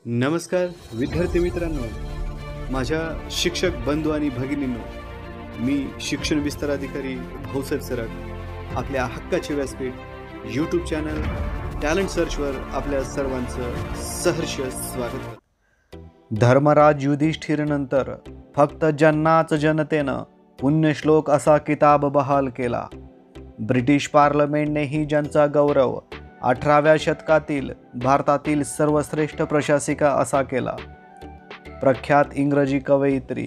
नमस्कार विद्यार्थी मित्रांनो, माझ्या शिक्षक बंधू आणि भगिनींनो, मी शिक्षण विस्तार अधिकारी भाऊसाहेब सरक आपल्या हक्काचे व्यासपीठ यूट्यूब चॅनल टॅलेंट सर्चवर आपल्या सर्वांचं सहर्ष स्वागत करतो. धर्मराज युधिष्ठिरनंतर फक्त जन्नाच जनतेनं पुण्यश्लोक असा किताब बहाल केला. ब्रिटिश पार्लमेंटनेही ज्यांचा गौरव 18व्या शतकातील भारतातील सर्वश्रेष्ठ प्रशासिका असा केला. प्रख्यात इंग्रजी कवयित्री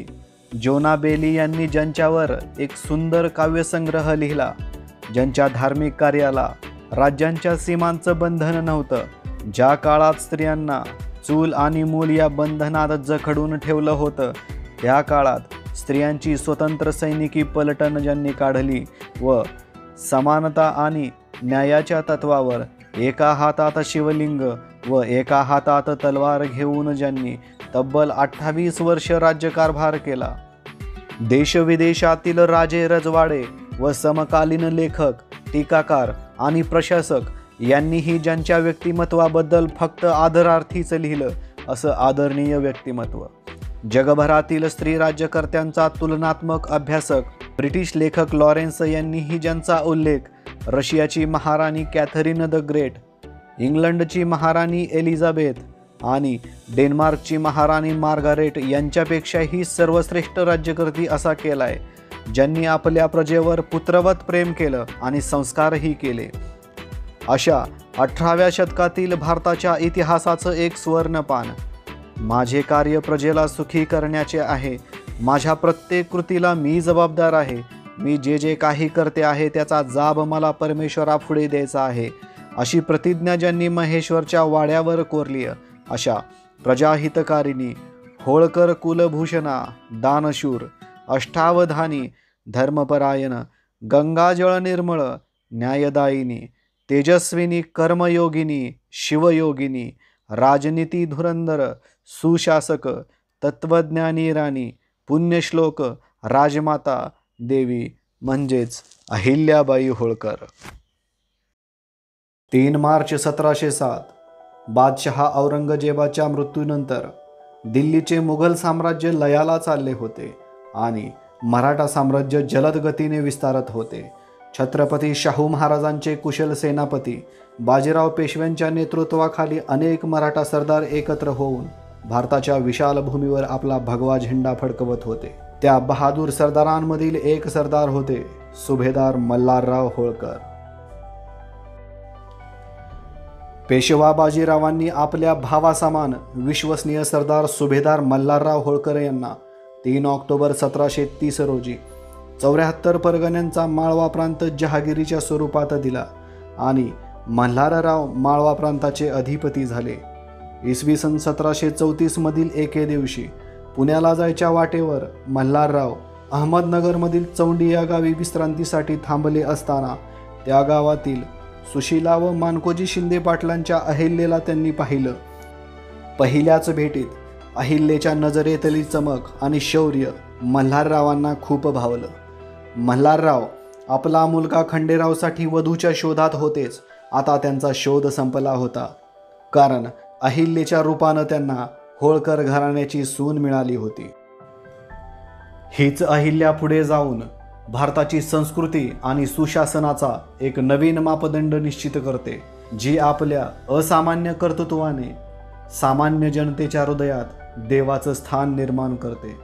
जोना बेली यांनी ज्यांच्यावर एक सुंदर काव्यसंग्रह लिहिला, ज्यांच्या धार्मिक कार्याला राज्यांच्या सीमांचं बंधन नव्हतं, ज्या काळात स्त्रियांना चूल आणि मूल या बंधनात जखडून ठेवलं होतं, त्या काळात स्त्रियांची स्वतंत्र सैनिकी पलटण ज्यांनी काढली व समानता आणि न्यायाच्या तत्वावर एका हातात शिवलिंग व एका हातात तलवार घेऊन ज्यांनी तब्बल 28 वर्ष राज्यकारभार केला. देशविदेशातील राजे रजवाडे व समकालीन लेखक, टीकाकार आणि प्रशासक यांनीही ज्यांच्या व्यक्तिमत्वाबद्दल फक्त आदरार्थीच लिहिलं, असं आदरणीय व्यक्तिमत्व. जगभरातील स्त्री राज्यकर्त्यांचा तुलनात्मक अभ्यासक ब्रिटिश लेखक लॉरेन्स यांनीही ज्यांचा उल्लेख रशियाची महाराणी कॅथरीन द ग्रेट, इंग्लंडची महाराणी एलिझाबेथ आणि डेन्मार्कची महाराणी मार्गारेट यांच्यापेक्षाही सर्वश्रेष्ठ राज्यकर्ती असा केलाय, ज्यांनी आपल्या प्रजेवर पुत्रवत प्रेम केलं आणि संस्कारही केले. अशा 18व्या शतकातील भारताच्या इतिहासाचं एक सुवर्णपान. माझे कार्य प्रजेला सुखी करण्याचे आहे. माझ्या प्रत्येक कृतीला मी जबाबदार आहे. मी जे काही करते आहे त्याचा जाब मला परमेश्वरापुढे द्यायचा आहे, अशी प्रतिज्ञा ज्यांनी महेश्वरच्या वाड्यावर कोरली, अशा प्रजाहितकारिणी, होळकर कुलभूषणा, दानशूर, अष्टावधानी, धर्मपरायण, गंगाजळ निर्मळ, न्यायदायिनी, तेजस्विनी, कर्मयोगिनी, शिवयोगिनी, राजनीती धुरंधर, सुशासक, तत्वज्ञानी राणी, पुण्यश्लोक, राजमाता देवी म्हणजेच अहिल्याबाई होळकर. 3 मार्च 1707 बादशहा औरंगजेबाच्या मृत्यूनंतर दिल्लीचे मुघल साम्राज्य लयाला चालले होते आणि मराठा साम्राज्य जलद गतीने विस्तारत होते. छत्रपती शाहू महाराजांचे कुशल सेनापती बाजीराव पेशव्यांच्या नेतृत्वाखाली अनेक मराठा सरदार एकत्र होऊन भारताच्या विशाल भूमीवर आपला भगवा झेंडा फडकवत होते. त्या बहादूर सरदारांमधील एक सरदार होते सुभेदार मल्हारराव होळकर. पेशवा बाजीरावांनी आपल्या भावासमान विश्वसनीय सरदार सुभेदार मल्हारराव होळकर यांना 3 ऑक्टोबर 1730 रोजी 74 परगण्यांचा माळवा प्रांत जहागिरीच्या स्वरूपात दिला आणि मल्हारराव माळवा प्रांताचे अधिपती झाले. इसवी सन 1734 मधील एके दिवशी पुण्याला जायच्या वाटेवर मल्हारराव अहमदनगरमधील चौंडी या गावी विश्रांतीसाठी थांबले असताना त्या गावातील सुशीला व मानकोजी शिंदे पाटलांच्या अहिल्याला त्यांनी पाहिलं. पहिल्याच भेटीत अहिल्याच्या नजरेतली चमक आणि शौर्य मल्हाररावांना खूप भावलं. मल्हारराव आपला मुलगा खंडेरावसाठी वधूच्या शोधात होतेच. आता त्यांचा शोध संपला होता, कारण अहिल्याच्या रूपानं त्यांना होळकर घराण्याची सून मिळाली होती. हीच अहिल्या पुढे जाऊन भारताची संस्कृती आणि सुशासनाचा एक नवीन मापदंड निश्चित करते, जी आपल्या असामान्य कर्तृत्वाने सामान्य जनतेच्या हृदयात देवाचं स्थान निर्माण करते.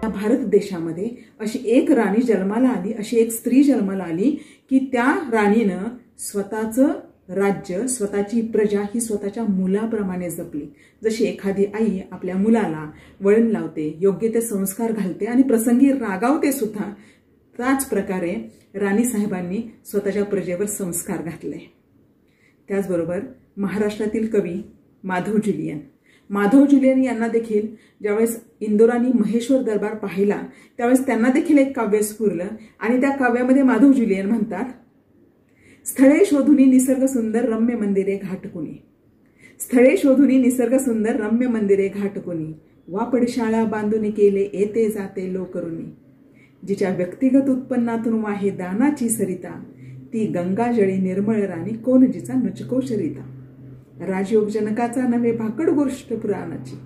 भारत देशामध्ये अशी एक राणी जन्माला आली, अशी एक स्त्री जन्माला आली की त्या राणीनं स्वतःचं राज्य, स्वतःची प्रजा ही स्वतःच्या मुलाप्रमाणे जपली. जशी एखादी आई आपल्या मुलाला वळण लावते, योग्य ते संस्कार घालते आणि प्रसंगी रागावते सुद्धा, त्याच प्रकारे राणी साहेबांनी स्वतःच्या प्रजेवर संस्कार घातले. त्याचबरोबर महाराष्ट्रातील कवी माधव जुलियन यांना देखील ज्यावेळेस इंदोरांनी महेश्वर दरबार पाहिला त्यावेळेस त्यांना देखील एक काव्य स्फुरलं आणि त्या काव्यामध्ये माधव जुलियन म्हणतात, स्थळे शोधुनी निसर्ग सुंदर रम्य मंदिरे घाटकुनी, स्थळे शोधुनी निसर्ग सुंदर रम्य मंदिरे घाटकुनी, वापडशाळा बांधून केले येते जाते लोकरुनी, जिच्या व्यक्तिगत उत्पन्नातून वाहे दानाची सरिता, ती गंगाजळी निर्मळ राणी कोण जिचा नुचको शरिता. राजयोग जनकाचा नव्हे भाकड गोष्ट पुराणाची,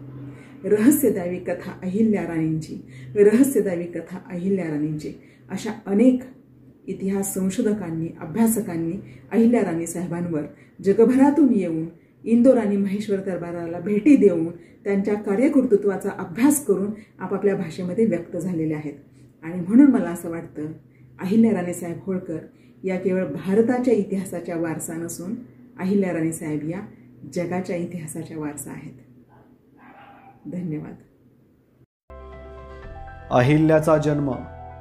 रहस्यदायी कथा अहिल्या राणींची, रहस्यदायी कथा अहिल्या राणींची. अशा अनेक इतिहास संशोधकांनी, अभ्यासकांनी अहिल्या राणी साहेबांवर जगभरातून येऊन इंदोर आणि महेश्वर दरबाराला भेटी देऊन त्यांच्या कार्यकर्तृत्वाचा अभ्यास करून आपापल्या भाषेमध्ये व्यक्त झालेले आहेत. आणि म्हणून मला असं वाटतं अहिल्या राणी साहेब होळकर या केवळ भारताच्या इतिहासाच्या वारसा नसून अहिल्या राणी साहेब या जगाच्या इतिहासाच्या वारसा आहेत. धन्यवाद. अहिल्याचा जन्म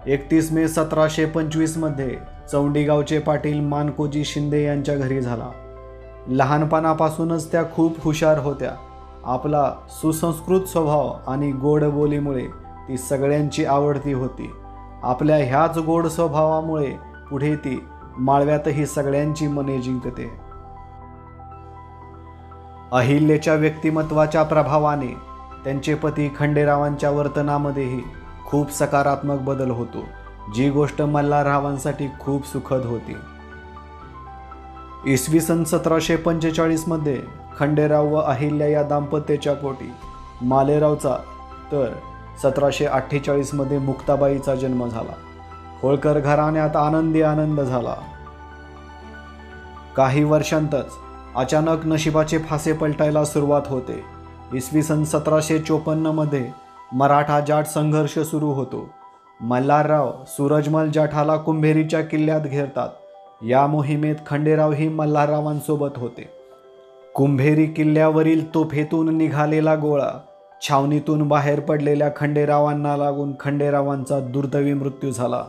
31 मे 1725 मध्ये चौंडीगावचे पाटील मानकोजी शिंदे यांच्या घरी झाला. लहानपणापासूनच त्या खूप हुशार होत्या. आपला सुसंस्कृत स्वभाव आणि गोड बोलीमुळे ती सगळ्यांची आवडती होती. आपल्या ह्याच गोड स्वभावामुळे पुढे ती माळव्यातही सगळ्यांची मने जिंकते. अहिल्याच्या व्यक्तिमत्वाच्या प्रभावाने त्यांचे पती खंडेरावांच्या वर्तनामध्येही खूप सकारात्मक बदल होतो, जी गोष्ट मल्हाररावांसाठी खूप सुखद होती. इसवी सन 1745 मध्ये खंडेराव व अहिल्या या दाम्पत्याच्या पोटी मालेरावचा तर 1748 मध्ये मुक्ताबाईचा जन्म झाला. होळकर घराण्यात आनंदी आनंद झाला. काही वर्षांतच अचानक नशिबाचे फासे पलटायला सुरुवात होते. इसवी सन 1754 मध्ये मराठा जाट संघर्ष सुरू होतो. मल्हारराव सूरजमल जाठाला कुंभेरीच्या किल्ल्यात घेरतात. या मोहिमेत खंडेरावही मल्हाररावांसोबत होते. कुंभेरी किल्ल्यावरील तोफेतून निघालेला गोळा छावणीतून बाहेर पडलेल्या खंडेरावांना लागून खंडेरावांचा दुर्दैवी मृत्यू झाला.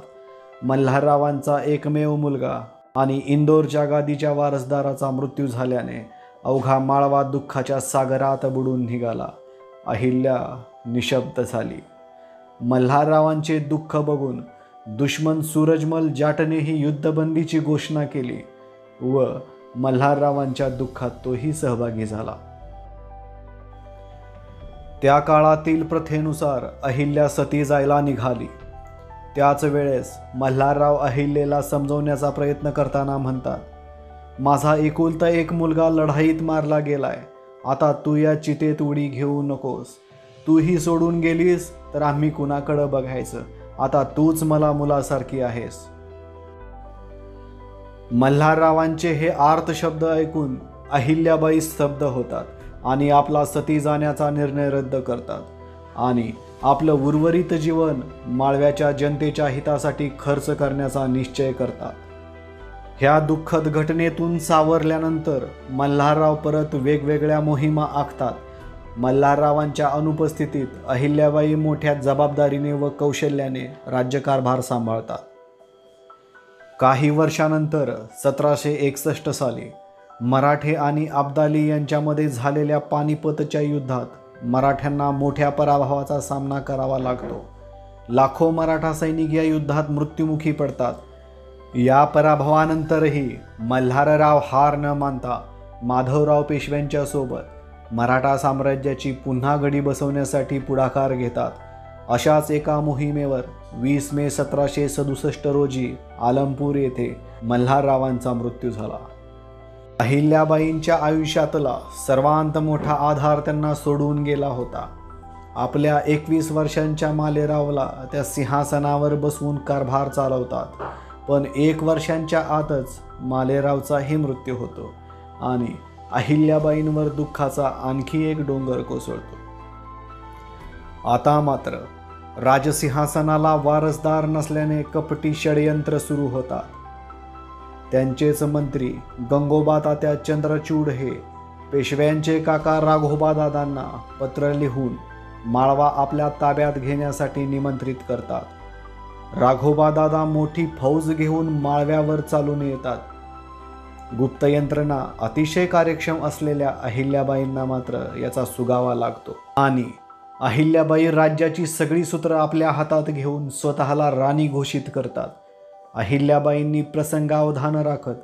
मल्हाररावांचा एकमेव मुलगा आणि इंदोरच्या गादीच्या वारसदाराचा मृत्यू झाल्याने अवघा माळवा दुःखाच्या सागरात बुडून निघाला. अहिल्या निशब्द झाली. मल्हाररावांचे दुःख बघून दुश्मन सूरजमल जाटनेही युद्धबंदीची घोषणा केली व मल्हाररावांच्या दुःखात तोही सहभागी झाला. त्या काळातील प्रथेनुसार अहिल्या सती जायला निघाली. त्याच वेळेस मल्हारराव अहिल्याला समजवण्याचा प्रयत्न करताना म्हणतात, माझा एकुलता एक मुलगा लढाईत मारला गेलाय. आता तू या चितेत उडी घेऊ नकोस. तूही सोडून गेलीस तर आम्ही कुणाकडं बघायचं. आता तूच मला मुलासारखी आहेस. मल्हाररावांचे हे आर्त शब्द ऐकून अहिल्याबाई स्तब्ध होतात आणि आपला सती जाण्याचा निर्णय रद्द करतात आणि आपलं उर्वरित जीवन माळव्याच्या जनतेच्या हितासाठी खर्च करण्याचा निश्चय करतात. ह्या दुःखद घटनेतून सावरल्यानंतर मल्हारराव परत वेगवेगळ्या मोहिमा आखतात. मल्हाररावांच्या अनुपस्थितीत अहिल्याबाई मोठ्या जबाबदारीने व कौशल्याने राज्यकारभार सांभाळतात. काही वर्षानंतर 1761 साली मराठे आणि अब्दाली यांच्यामध्ये झालेल्या पानिपतच्या युद्धात मराठ्यांना मोठ्या पराभवाचा सामना करावा लागतो. लाखो मराठा सैनिक या युद्धात मृत्युमुखी पडतात. या पराभवानंतरही मल्हारराव हार न मानता माधवराव पेशव्यांच्या सोबत मराठा साम्राज्याची पुन्हा गडी बसवण्यासाठी पुढाकार घेतात. अशाच एका मोहिमेवर 20 मे 1767 रोजी आलमपूर येथे मल्हाररावांचा मृत्यू झाला. अहिल्याबाईंच्या आयुष्यातला सर्वांत मोठा आधार त्यांना सोडून गेला होता. आपल्या 21 वर्षांच्या मालेरावला त्या सिंहासनावर बसवून कारभार चालवतात. पण 1 वर्षांच्या आतच मालेरावचाही मृत्यू होतो आणि अहिल्याबाईंवर दुःखाचा आणखी एक डोंगर कोसळतो. आता मात्र राजसिंहासनाला वारसदार नसल्याने कपटी षडयंत्र सुरू होतात. त्यांचेच मंत्री गंगोबा तात्या चंद्रचूड हे पेशव्यांचे काका राघोबादादांना पत्र लिहून माळवा आपल्या ताब्यात घेण्यासाठी निमंत्रित करतात. राघोबादादा मोठी फौज घेऊन माळव्यावर चालून येतात. गुप्त यंत्रणा अतिशय कार्यक्षम असलेल्या अहिल्याबाईंना मात्र याचा सुगावा लागतो आणि अहिल्याबाई राज्याची सगळी सूत्र आपल्या हातात घेऊन स्वतःला राणी घोषित करतात. अहिल्याबाईंनी प्रसंगावधान राखत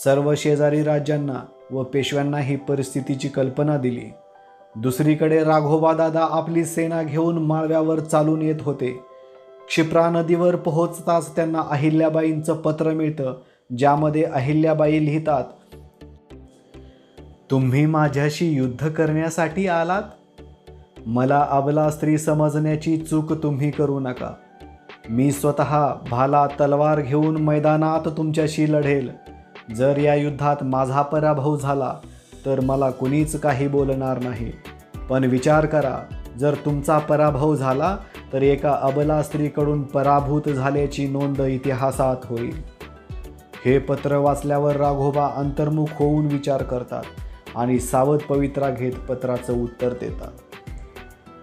सर्व शेजारी राज्यांना व पेशव्यांना ही परिस्थितीची कल्पना दिली. दुसरीकडे राघोबादादा आपली सेना घेऊन माळव्यावर चालून येत होते. क्षिप्रा नदीवर पोहोचताच त्यांना अहिल्याबाईंचं पत्र मिळतं, ज्यामध्ये अहिल्याबाई लिहितात, तुम्ही माझ्याशी युद्ध करण्यासाठी आलात? मला अबला स्त्री समजण्याची चूक तुम्ही करू नका. मी स्वतः भाला तलवार घेऊन मैदानात तुमच्याशी लढेल. जर या युद्धात माझा पराभव झाला तर मला कुणीच काही बोलणार नाही. पण विचार करा, जर तुमचा पराभव झाला तर एका अबला स्त्रीकडून पराभूत झाल्याची नोंद इतिहासात होईल. हे पत्र वाचल्यावर राघोबा अंतर्मुख होऊन विचार करतात आणि सावध पवित्रा घेत पत्राचं उत्तर देतात.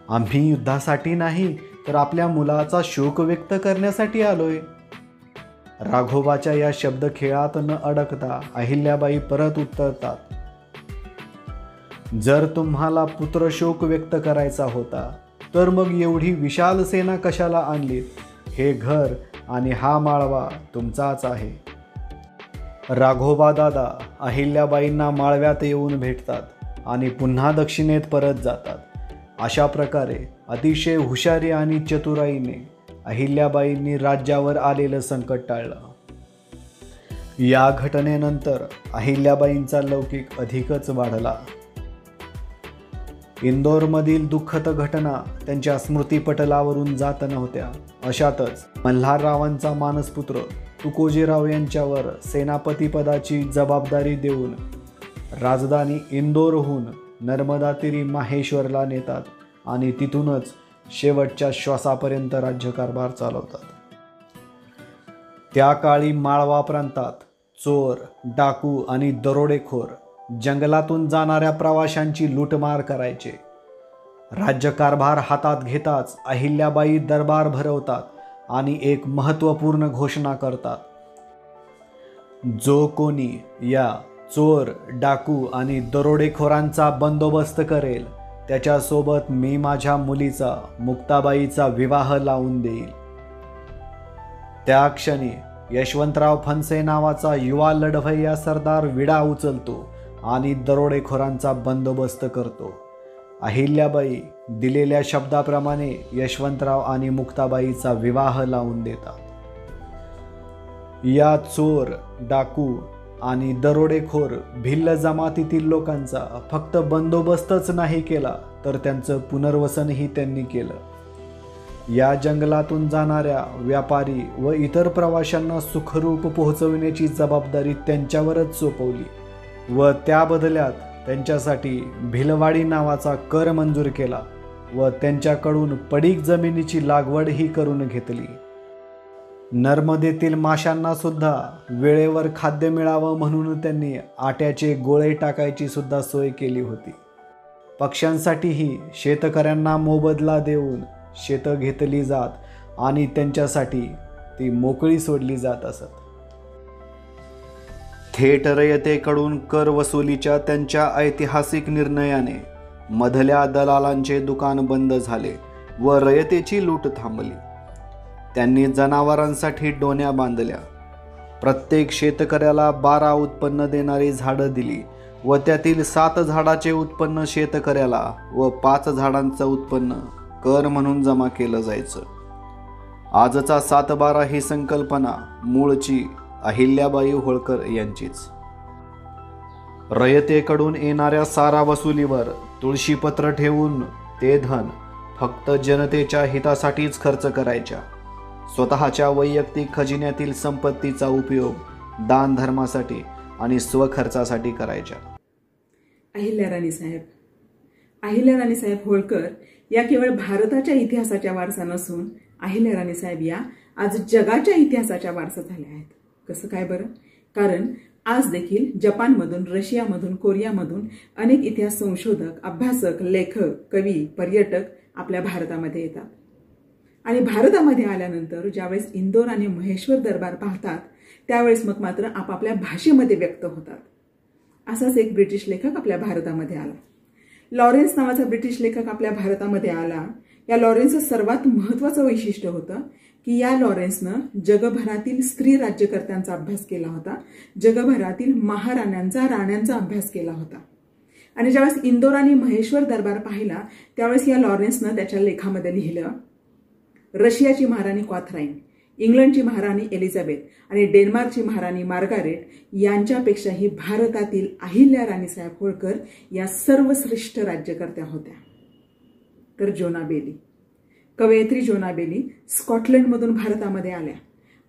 आम्ही युद्धासाठी नाही तर आपल्या मुलाचा शोक व्यक्त करण्यासाठी आलोय. राघोबाच्या या शब्दखेळात न अडकता अहिल्याबाई परत उत्तरतात, जर तुम्हाला पुत्रशोक व्यक्त करायचा होता तर मग एवढी विशाल सेना कशाला आणलीत? हे घर आणि हा माळवा तुमचाच आहे. राघोबा दादा अहिल्याबाईंना माळव्यात येऊन भेटतात आणि पुन्हा दक्षिणेत परत जातात. अशा प्रकारे अतिशय हुशारी आणि चतुराईने अहिल्याबाईंनी राज्यावर आलेलं संकट टाळलं. या घटनेनंतर अहिल्याबाईंचा लौकिक अधिकच वाढला. इंदोरमधील दुःखद घटना त्यांच्या स्मृतिपटलावरून जात नव्हत्या. अशातच मल्हाररावांचा मानसपुत्र तुकोजीराव यांच्यावर सेनापतीपदाची जबाबदारी देऊन राजधानी इंदोरहून नर्मदा तीरी माहेश्वरला नेतात आणि तिथूनच शेवटच्या श्वासापर्यंत राज्यकारभार चालवतात. त्या काळी माळवा प्रांतात चोर, डाकू आणि दरोडेखोर जंगलातून जाणाऱ्या प्रवाशांची लूटमार करायचे. राज्यकारभार हातात घेताच अहिल्याबाई दरबार भरवतात आणि एक महत्त्वपूर्ण घोषणा करतात, जो कोणी या चोर, डाकू आणि दरोडेखोरांचा बंदोबस्त करेल त्याच्यासोबत मी माझ्या मुलीचा मुक्ताबाईचा विवाह लावून देईल. त्या क्षणी यशवंतराव फणसे नावाचा युवा लढवय्या सरदार विडा उचलतो आणि दरोडेखोरांचा बंदोबस्त करतो. अहिल्याबाई दिलेल्या शब्दाप्रमाणे यशवंतराव आणि मुक्ताबाईचा विवाह लावून देतात. या चोर, डाकू आणि दरोडेखोर भिल्ल जमातीतील लोकांचा फक्त बंदोबस्तच नाही केला तर त्यांचं पुनर्वसनही त्यांनी केलं. या जंगलातून जाणाऱ्या व्यापारी व इतर प्रवाशांना सुखरूप पोहोचविण्याची जबाबदारी त्यांच्यावरच सोपवली व त्या बदल्यात त्यांच्यासाठी भिलवाडी नावाचा कर मंजूर केला व त्यांच्याकडून पडीक जमिनीची लागवडही करून घेतली. नर्मदेतील माशांना सुद्धा वेळेवर खाद्य मिळावं म्हणून त्यांनी आट्याचे गोळे टाकायची सुद्धा सोय केली होती. पक्ष्यांसाठीही शेतकऱ्यांना मोबदला देऊन शेतं घेतली जात आणि त्यांच्यासाठी ती मोकळी सोडली जात असत. थेट रयतेकडून कर वसुलीच्या त्यांच्या ऐतिहासिक निर्णयाने मधल्या दलालांचे दुकान बंद झाले व रयतेची लूट थांबली. त्यांनी जनावरांसाठी डोण्या बांधल्या. प्रत्येक शेतकऱ्याला 12 उत्पन्न देणारी झाडं दिली व त्यातील 7 झाडाचे उत्पन्न शेतकऱ्याला व 5 झाडांचं उत्पन्न कर म्हणून जमा केलं जायचं. आजचा 7/12 ही संकल्पना मूळची अहिल्याबाई होळकर यांचीच. रयतेकडून येणाऱ्या सारा वसुलीवर तुळशीपत्र ठेवून ते धन फक्त जनतेच्या हितासाठीच खर्च करायच्या. स्वतःच्या वैयक्तिक खजिन्यातील संपत्तीचा उपयोग दान धर्मासाठी आणि स्वखर्चासाठी करायच्या. अहिल्याराणी साहेब होळकर या केवळ भारताच्या इतिहासाच्या वारसा नसून अहिल्याराणी साहेब या आज जगाच्या इतिहासाच्या वारसा झाल्या आहेत. कसं काय बरं? कारण आज देखील जपानमधून, रशियामधून, कोरियामधून अनेक इतिहास संशोधक, अभ्यासक, लेखक, कवी, पर्यटक आपल्या भारतामध्ये येतात. आणि भारतामध्ये आल्यानंतर ज्यावेळेस इंदोर आणि महेश्वर दरबार पाहतात त्यावेळेस मग मात्र आपापल्या भाषेमध्ये व्यक्त होतात. असाच एक ब्रिटिश लेखक आपल्या भारतामध्ये आला. लॉरेन्स नावाचा ब्रिटिश लेखक आपल्या भारतामध्ये आला. या लॉरेन्सचं सर्वात महत्त्वाचं वैशिष्ट्य होतं की या लॉरेन्सनं जगभरातील स्त्री राज्यकर्त्यांचा अभ्यास केला होता, जगभरातील महाराण्यांचा, राण्यांचा अभ्यास केला होता. आणि ज्यावेळेस इंदोर आणि महेश्वर दरबार पाहिला त्यावेळेस या लॉरेन्सनं त्याच्या लेखामध्ये लिहिलं, रशियाची महाराणी कॅथराईन इंग्लंडची महाराणी एलिझाबेथ आणि डेन्मार्कची महाराणी मार्गारेट यांच्यापेक्षाही भारतातील अहिल्या राणीसाहेब होळकर या सर्वश्रेष्ठ राज्यकर्त्या होत्या. तर जोना बेली, कवयित्री जोना बेली स्कॉटलंडमधून भारतामध्ये आल्या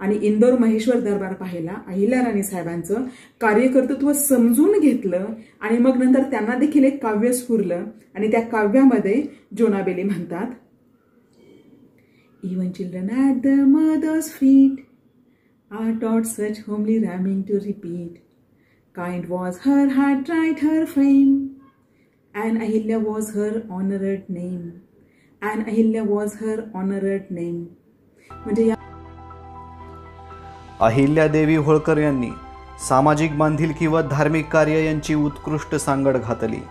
आणि इंदोर महेश्वर दरबार पाहिला, अहिल्या राणी साहेबांचं कार्यकर्तृत्व समजून घेतलं आणि मग नंतर त्यांना देखील एक काव्य स्फुरलं आणि त्या काव्यामध्ये जोना बेली म्हणतात, Even children at the mother's feet are taught such homely rhyming to repeat. Kind was her heart, right her fame, and Ahilya was her honored name. And Ahilya was her honored name. म्हणजे या अहिल्यादेवी होळकर यांनी सामाजिक बांधिलकी व धार्मिक कार्य यांची उत्कृष्ट सांगड घातली.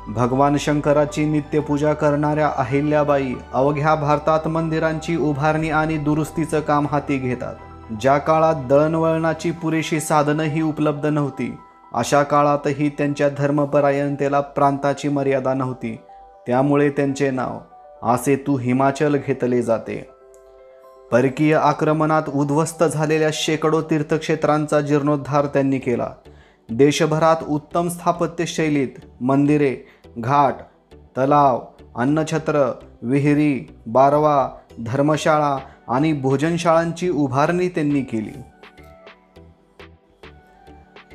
भगवान शंकराची नित्यपूजा करणाऱ्या अहिल्याबाई अवघ्या भारतात मंदिरांची उभारणी आणि दुरुस्तीचं काम हाती घेतात. ज्या काळात दळणवळणाची पुरेशी साधनंही उपलब्ध नव्हती, अशा काळातही त्यांच्या धर्मपरायणतेला प्रांताची मर्यादा नव्हती. त्यामुळे त्यांचे नाव असे तू हिमाचल घेतले जाते. परकीय आक्रमणात उद्ध्वस्त झालेल्या शेकडो तीर्थक्षेत्रांचा जीर्णोद्धार त्यांनी केला. देशभरात उत्तम स्थापत्य शैलीत मंदिरे, घाट, तलाव, अन्नछत्र, विहिरी, बारवा, धर्मशाळा आणि भोजनशाळांची उभारणी त्यांनी केली.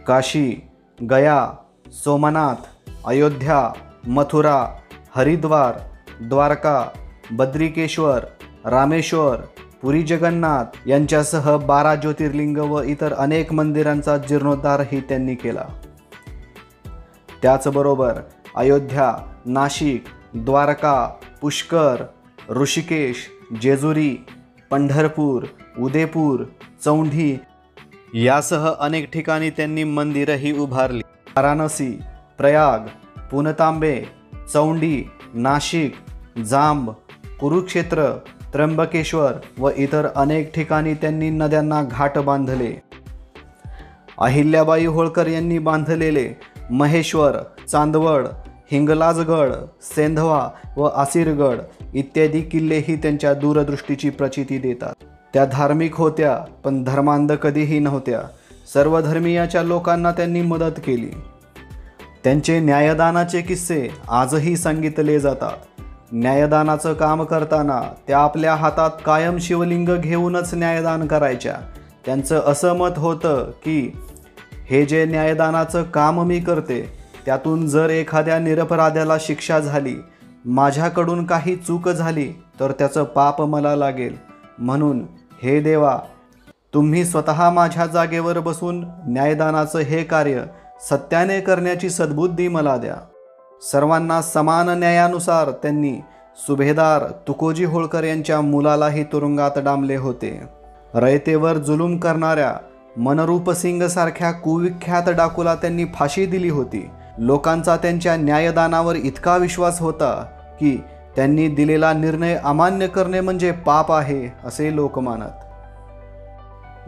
काशी, गया, सोमनाथ, अयोध्या, मथुरा, हरिद्वार, द्वारका, बद्रिकेश्वर, रामेश्वर, पुरी जगन्नाथ यांच्यासह 12 ज्योतिर्लिंग व इतर अनेक मंदिरांचा जीर्णोद्धारही त्यांनी केला. त्याचबरोबर अयोध्या, नाशिक, द्वारका, पुष्कर, ऋषिकेश, जेजुरी, पंढरपूर, उदयपूर, चौंढी यासह अनेक ठिकाणी त्यांनी मंदिरही उभारली. वाराणसी, प्रयाग, पुनतांबे, चौंडी, नाशिक, जांब, कुरुक्षेत्र, त्र्यंबकेश्वर व इतर अनेक ठिकाणी त्यांनी नद्यांना घाट बांधले. अहिल्याबाई होळकर यांनी बांधलेले महेश्वर, चांदवड, हिंगलाजगड, सेंधवा व आसिरगड इत्यादी किल्लेही त्यांच्या दूरदृष्टीची प्रचिती देतात. त्या धार्मिक होत्या, पण धर्मांध कधीही नव्हत्या. सर्व धर्मीयाच्या लोकांना त्यांनी मदत केली. त्यांचे न्यायदानाचे किस्से आजही सांगितले जातात. न्यायदानाचं काम करताना त्या आपल्या हातात कायम शिवलिंग घेऊनच न्यायदान करायच्या. त्यांचं असं मत होतं की हे जे न्यायदानाचं काम मी करते, त्यातून जर एखाद्या निरपराध्याला शिक्षा झाली, माझ्याकडून काही चूक झाली तर त्याचं पाप मला लागेल. म्हणून हे देवा, तुम्ही स्वतः माझ्या जागेवर बसून न्यायदानाचं हे कार्य सत्याने करण्याची सद्बुद्धी मला द्या. सर्वांना समान न्यायानुसार त्यांनी सुभेदार तुकोजी होळकर यांच्या मुलालाही तुरुंगात डांबले होते. रयतेवर जुलूम करणाऱ्या मनरूपसिंग सारख्या कुविख्यात डाकूला त्यांनी फाशी दिली होती. लोकांचा त्यांच्या न्यायदानावर इतका विश्वास होता की त्यांनी दिलेला निर्णय अमान्य करणे म्हणजे पाप आहे असे लोक मानत.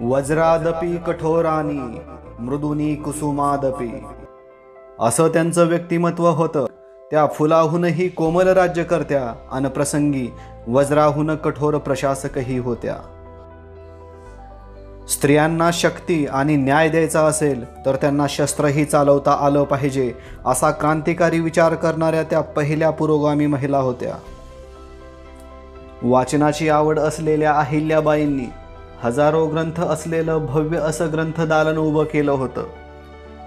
वज्रादपी कठोरानी मृदुनी कुसुमादपी असं त्यांचं व्यक्तिमत्व होतं. त्या फुलाहूनही कोमल राज्यकर्त्या आणि प्रसंगी वज्राहून कठोर प्रशासकही होत्या. स्त्रियांना शक्ती आणि न्याय द्यायचा असेल तर त्यांना शस्त्रही चालवता आलं पाहिजे असा क्रांतिकारी विचार करणाऱ्या त्या पहिल्या पुरोगामी महिला होत्या. वाचनाची आवड असलेल्या अहिल्याबाईंनी हजारो ग्रंथ असलेलं भव्य असं ग्रंथदालन उभं केलं होतं.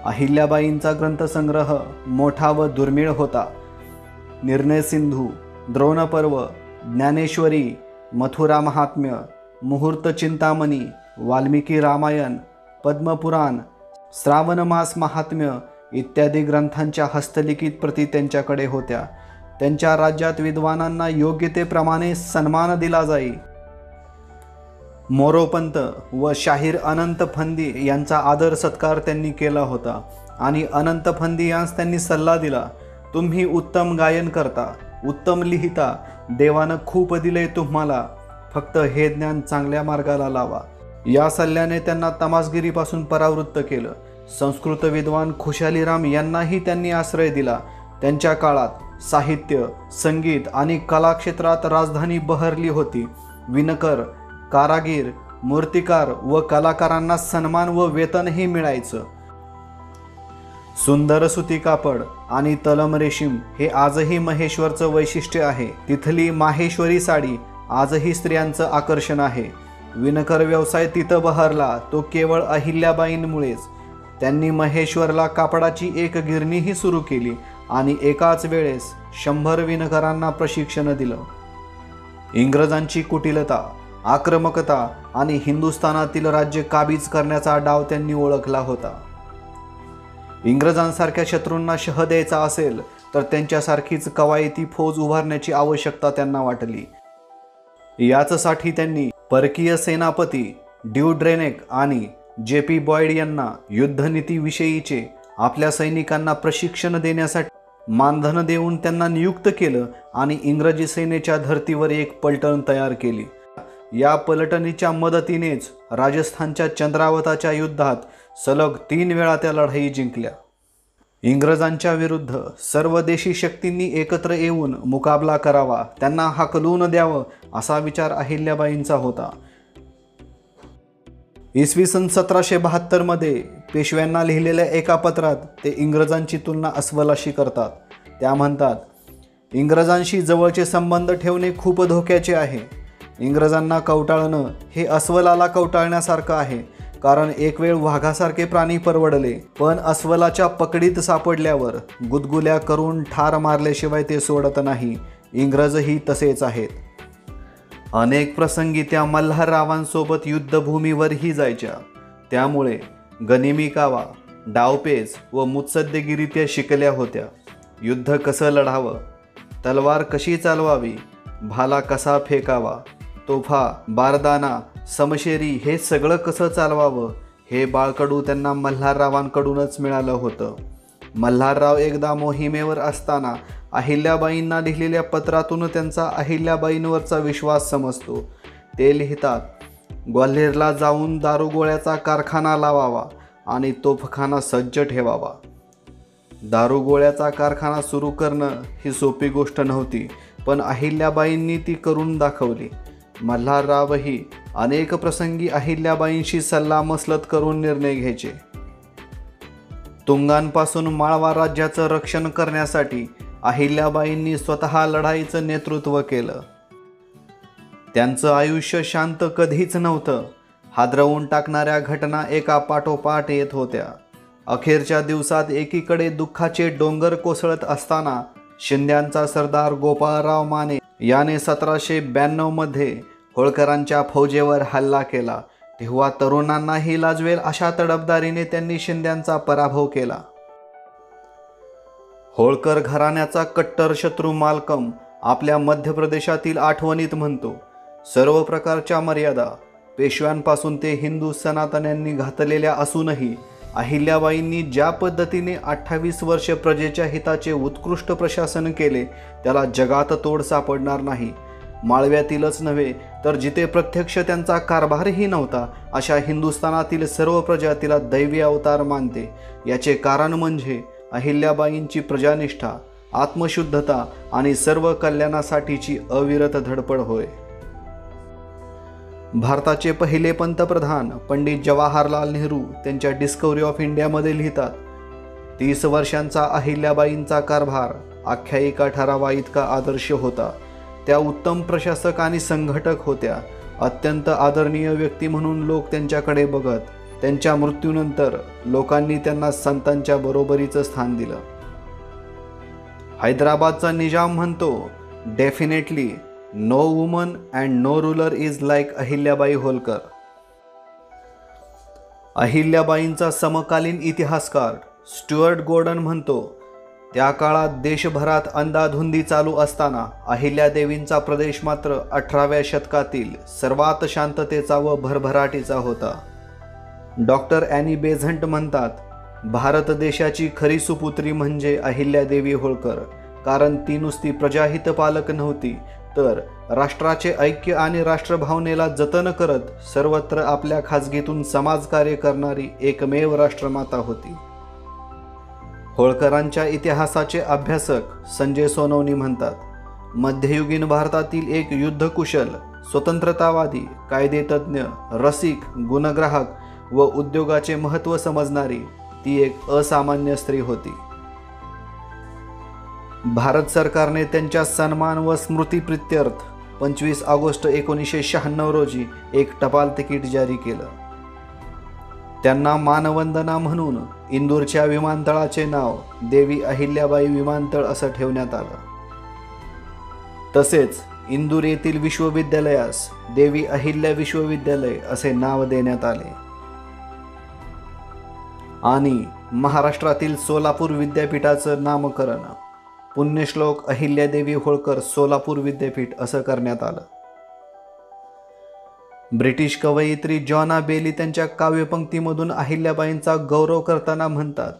अहिल्याबाईंचा ग्रंथसंग्रह मोठा व दुर्मिळ होता. निर्णय सिंधू, द्रोणपर्व, ज्ञानेश्वरी, मथुरा महात्म्य, मुहूर्त चिंतामणी, वाल्मिकी रामायण, पद्मपुराण, श्रावणमास महात्म्य इत्यादी ग्रंथांच्या हस्तलिखित प्रती त्यांच्याकडे होत्या. त्यांच्या राज्यात विद्वानांना योग्यतेप्रमाणे सन्मान दिला जाई. मोरोपंत व शाहीर अनंत फंदी यांचा आदर सत्कार त्यांनी केला होता आणि अनंत फंदी यांस त्यांनी सल्ला दिला, तुम्ही उत्तम गायन करता, उत्तम लिहिता, देवानं खूप दिले तुम्हाला, फक्त हे ज्ञान चांगल्या मार्गाला लावा. या सल्ल्याने त्यांना तमासगिरीपासून परावृत्त केलं. संस्कृत विद्वान खुशालीराम यांनाही त्यांनी आश्रय दिला. त्यांच्या काळात साहित्य, संगीत आणि कला क्षेत्रात राजधानी बहरली होती. विणकर, कारागीर, मूर्तिकार व कलाकारांना सन्मान व वेतनही मिळायचं. सुंदर सुती कापड आणि तलम रेशीम हे आजही महेश्वरचं वैशिष्ट्य आहे. तिथली माहेश्वरी साडी आजही स्त्रियांचं आकर्षण आहे. विणकर व्यवसाय तिथं बहरला तो केवळ अहिल्याबाईंमुळेच. त्यांनी महेश्वरला कापडाची एक गिरणीही सुरू केली आणि एकाच वेळेस 100 विणकरांना प्रशिक्षण दिलं. इंग्रजांची कुटिलता, आक्रमकता आणि हिंदुस्थानातील राज्य काबीज करण्याचा डाव त्यांनी ओळखला होता. इंग्रजांसारख्या शत्रूंना शह द्यायचा असेल तर त्यांच्यासारखीच कवायती फौज उभारण्याची आवश्यकता त्यांना वाटली. याचसाठी त्यांनी परकीय सेनापती ड्यू ड्रेनेक आणि JP बॉयड यांना युद्धनीतीविषयीचे आपल्या सैनिकांना प्रशिक्षण देण्यासाठी मानधन देऊन त्यांना नियुक्त केलं आणि इंग्रजी सेनेच्या धर्तीवर एक पलटण तयार केली. या पलटणीच्या मदतीनेच राजस्थानच्या चंद्रावताच्या युद्धात सलग 3 वेळा त्या लढाई जिंकल्या. इंग्रजांच्या विरुद्ध सर्व देशी शक्तींनी एकत्र येऊन मुकाबला करावा, त्यांना हाकलून द्यावं असा विचार अहिल्याबाईंचा होता. इसवी सन 1772 मध्ये पेशव्यांना लिहिलेल्या एका पत्रात ते इंग्रजांची तुलना अस्वलाशी करतात. त्या म्हणतात, इंग्रजांशी जवळचे संबंध ठेवणे खूप धोक्याचे आहे. इंग्रजांना कवटाळणं हे अस्वलाला कवटाळण्यासारखं आहे, कारण एक वेळ वाघासारखे प्राणी परवडले, पण अस्वलाच्या पकडीत सापडल्यावर गुदगुल्या करून ठार मारल्याशिवाय ते सोडत नाही. इंग्रजही तसेच आहेत. अनेक प्रसंगी त्या मल्हाररावांसोबत युद्धभूमीवरही जायच्या. त्यामुळे गनिमी कावा, डावपेच व मुत्सद्देगिरी त्या शिकल्या होत्या. युद्ध कसं लढावं, तलवार कशी चालवावी, भाला कसा फेकावा, तोफा, बारदाना, समशेरी हे सगळं कसं चालवावं हे बाळकडू त्यांना मल्हाररावांकडूनच मिळालं होतं. मल्हारराव एकदा मोहिमेवर असताना अहिल्याबाईंना लिहिलेल्या पत्रातून त्यांचा अहिल्याबाईंवरचा विश्वास समजतो. ते लिहितात, ग्वाल्हेरला जाऊन दारुगोळ्याचा कारखाना लावावा आणि तोफखाना सज्ज ठेवावा. दारुगोळ्याचा कारखाना सुरू करणं ही सोपी गोष्ट नव्हती, पण अहिल्याबाईंनी ती करून दाखवली. मल्हाररावही अनेक प्रसंगी अहिल्याबाईंशी सल्लामसलत करून निर्णय घ्यायचे. तुंगांपासून माळवा राज्याचं रक्षण करण्यासाठी अहिल्याबाईंनी स्वतः लढाईचं नेतृत्व केलं. त्यांचं आयुष्य शांत कधीच नव्हतं. हादरवून टाकणाऱ्या घटना एका पाठोपाठ येत होत्या. अखेरच्या दिवसात एकीकडे दुःखाचे डोंगर कोसळत असताना शिंद्यांचा सरदार गोपाळराव माने याने 1792 मध्ये होळकरांच्या फौजेवर हल्ला केला. तेव्हा तरुणांनाही लाजवेल अशा तडफदारीने त्यांनी शिंद्यांचा पराभव केला. होळकर घराण्याचा कट्टर शत्रू मालकम आपल्या मध्य प्रदेशातील आठवणीत म्हणतो, सर्व प्रकारच्या मर्यादा पेशव्यांपासून ते हिंदू सनातन्यांनी घातलेल्या असूनही अहिल्याबाईंनी ज्या पद्धतीने 28 वर्ष प्रजेच्या हिताचे उत्कृष्ट प्रशासन केले त्याला जगात तोड सापडणार नाही. माळव्यातीलच नव्हे तर जिथे प्रत्यक्ष त्यांचा कारभारही नव्हता अशा हिंदुस्थानातील सर्व प्रजा तिला दैवी अवतार मानते. याचे कारण म्हणजे अहिल्याबाईंची प्रजानिष्ठा, आत्मशुद्धता आणि सर्व कल्याणासाठीची अविरत धडपड होय. भारताचे पहिले पंतप्रधान पंडित जवाहरलाल नेहरू त्यांच्या डिस्कव्हरी ऑफ इंडियामध्ये लिहितात, 30 वर्षांचा अहिल्याबाईंचा कारभार आख्यायिका ठरावा इतका आदर्श होता. त्या उत्तम प्रशासक आणि संघटक होत्या. अत्यंत आदरणीय व्यक्ती म्हणून लोक त्यांच्याकडे बघत. त्यांच्या मृत्यूनंतर लोकांनी त्यांना संतांच्या बरोबरीचं स्थान दिलं. हैदराबादचा निजाम म्हणतो, definitely no woman and no ruler is like Ahilyabai Holkar. अहिल्याबाईंचा समकालीन इतिहासकार स्टुअर्ट गॉर्डन म्हणतो, त्या काळात देशभरात अंधाधुंदी चालू असताना अहिल्यादेवींचा प्रदेश मात्र 18व्या शतकातील सर्वात शांततेचा व भरभराटीचा होता. डॉक्टर ॲनी बेझंट म्हणतात, भारत देशाची खरी सुपुत्री म्हणजे अहिल्यादेवी होळकर, कारण ती नुसती प्रजाहित पालक नव्हती तर राष्ट्राचे ऐक्य आणि राष्ट्रभावनेला जतन करत सर्वत्र आपल्या खाजगीतून समाजकार्य करणारी एकमेव राष्ट्रमाता होती. होळकरांच्या इतिहासाचे अभ्यासक संजय सोनवणी म्हणतात, मध्ययुगीन भारतातील एक युद्धकुशल स्वतंत्रतावादी, कायदेतज्ञ, रसिक, गुणग्राहक व उद्योगाचे महत्त्व समजणारी ती एक असामान्य स्त्री होती. भारत सरकारने त्यांच्या सन्मान व स्मृतिप्रित्यर्थ 25 ऑगस्ट 1996 रोजी एक टपाल तिकीट जारी केलं. त्यांना मानवंदना म्हणून इंदूरच्या विमानतळाचे नाव देवी अहिल्याबाई विमानतळ असं ठेवण्यात आलं. तसेच इंदूर येथील विश्वविद्यालयास देवी अहिल्या विश्वविद्यालय असे नाव देण्यात आले आणि महाराष्ट्रातील सोलापूर विद्यापीठाचं नामकरण पुण्यश्लोक अहिल्यादेवी होळकर सोलापूर विद्यापीठ असं करण्यात आलं. ब्रिटिश कवयित्री जॉना बेली त्यांच्या काव्यपंक्तीमधून अहिल्याबाईंचा गौरव करताना म्हणतात,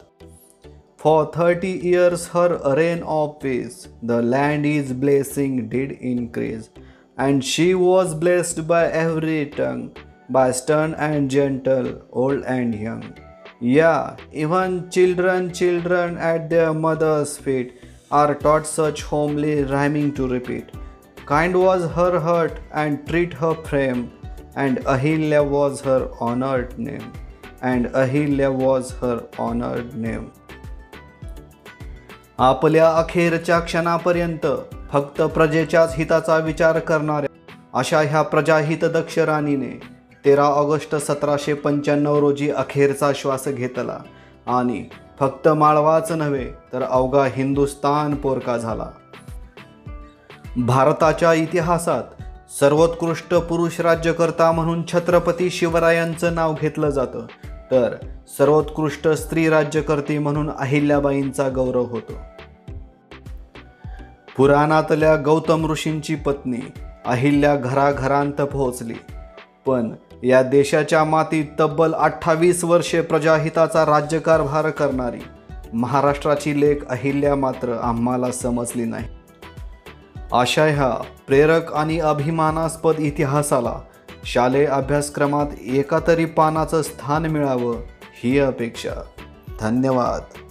For 30 years her reign of peace, the land is blessing did increase, and she was blessed by every tongue, by stern and gentle, old and young. Yeah, even children at their mother's feet are taught such homely rhyming to repeat. Kind was her heart and treat her frame, and Ahilya was her honored name, and Ahilya was her honored name. आपल्या अखेरच्या क्षणापर्यंत फक्त प्रजेच्याच हिताचा विचार करणाऱ्या अशा ह्या प्रजाहित दक्ष राणीने 13 ऑगस्ट 1795 रोजी अखेरचा श्वास घेतला आणि फक्त माळवाच नव्हे तर अवघा हिंदुस्थान पोरका झाला. भारताच्या इतिहासात सर्वोत्कृष्ट पुरुष राज्यकर्ता म्हणून छत्रपती शिवरायांचं नाव घेतलं जातं, तर सर्वोत्कृष्ट स्त्री राज्यकर्ती म्हणून अहिल्याबाईंचा गौरव होतो. पुराणातल्या गौतम ऋषींची पत्नी अहिल्या घराघरांत पोहोचली, पण या देशाच्या मातीत तब्बल 28 वर्षे प्रजाहिताचा राज्यकारभार करणारी महाराष्ट्राची लेक अहिल्या मात्र आम्हाला समजली नाही. अशा ह्या प्रेरक आणि अभिमानास्पद इतिहासाला शालेय अभ्यासक्रमात एका तरी पानाचं स्थान मिळावं ही अपेक्षा. धन्यवाद.